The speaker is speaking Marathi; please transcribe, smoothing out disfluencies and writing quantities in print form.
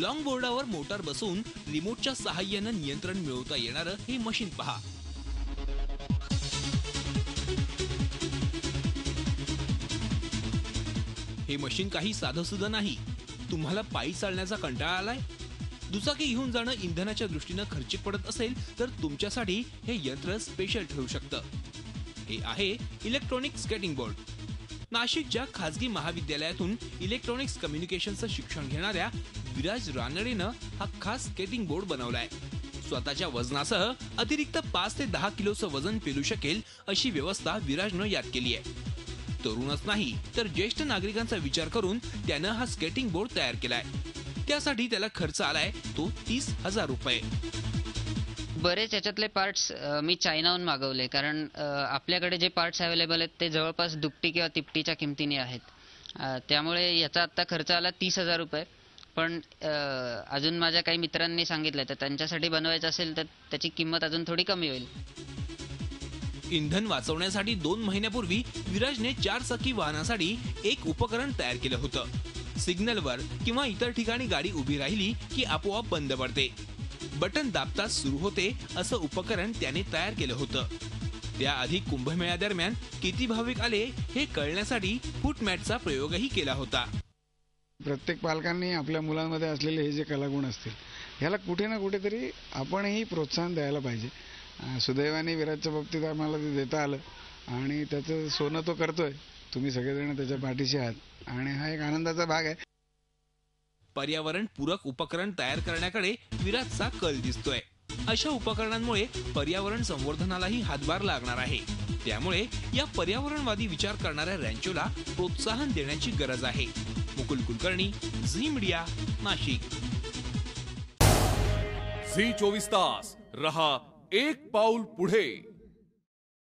लॉंग बोर्डावर मोटार बसवून रिमोटच्या सहाय्याने नियंत्रण मिळवता येणारं हे मशीन पहा. हे मशीन काही साधं सुद्धा नाही. तुम्हाला पायी चालण्याचा कंटाळा आलाय? दुचाकी घेऊन जाणं इंधनाच्या दृष्टीनं खर्चिक पडत असेल तर तुमच्यासाठी हे यंत्र स्पेशल ठरू शकतं. हे आहे इलेक्ट्रॉनिक स्केटिंग बोर्ड. नाशिकच्या खासगी महाविद्यालयातून इलेक्ट्रॉनिक्स कम्युनिकेशनचं शिक्षण घेणाऱ्या विराज रानडेनं हा खास स्केटिंग बोर्ड बनवलाय. स्वतःच्या वजनासह अतिरिक्त 5 ते 10 किलोचं वजन पेलू शकेल अशी व्यवस्था विराजनं यात केली आहे. तरुणच नाही तर ज्येष्ठ नागरिकांचा विचार करून त्यानं हा स्केटिंग बोर्ड तयार केलाय. त्यासाठी त्याला खर्च आलाय तो 30,000 रुपये. बरेच याच्यातले पार्ट्स मी चायनाहून मागवले, कारण आपल्याकडे जे पार्ट्स अवेलेबल आहेत ते जवळपास दुपटी किंवा तिपटीच्या किमतीने आहेत. त्यामुळे याचा आता खर्च आला 30,000 रुपये. पण अजून माझ्या काही मित्रांनी सांगितलं तर त्यांच्यासाठी बनवायचं असेल तर त्याची किंमत अजून थोडी कमी होईल. इंधन वाचवण्यासाठी 2 महिन्यापूर्वी विराजने 4 चाकी वाहनासाठी एक उपकरण तयार केलं होतं. सिग्नलवर किंवा इतर ठिकाणी गाडी उभी राहिली की आपोआप बंद पडते. बटन दाबताच सुरू होते असं उपकरण त्याने तयार केलं होतं. त्याआधी कुंभमेळ्यादरम्यान किती भाविक आले हे कळण्यासाठी फूटमॅटचा प्रयोगही केला होता. प्रत्येक पालकांनी आपल्या मुलांमध्ये असलेले हे जे कलागुण असतील ह्याला कुठे ना कुठेतरी आपणही प्रोत्साहन द्यायला पाहिजे. सुदैवाने विराजच्या बाबतीत आम्हाला ते देता आलं आणि त्याचं सोनं तो करतोय. तुम्ही सगळेजण त्याच्या पाठीशी आहात आणि हा एक आनंदाचा भाग आहे. पर्यावरण पूरक उपकरण तयार करण्याकडे विराजचा कल दिसतोय. अशा उपकरणांमुळे पर्यावरण संवर्धनालाही हातभार लागणार आहे. त्यामुळे या पर्यावरणवादी विचार करणाऱ्या रॅन्चोला प्रोत्साहन देण्याची गरज आहे. मुकुल कुलकर्णी, झी मीडिया, नाशिक. झी 24 तास रहा एक पाऊल पुढे.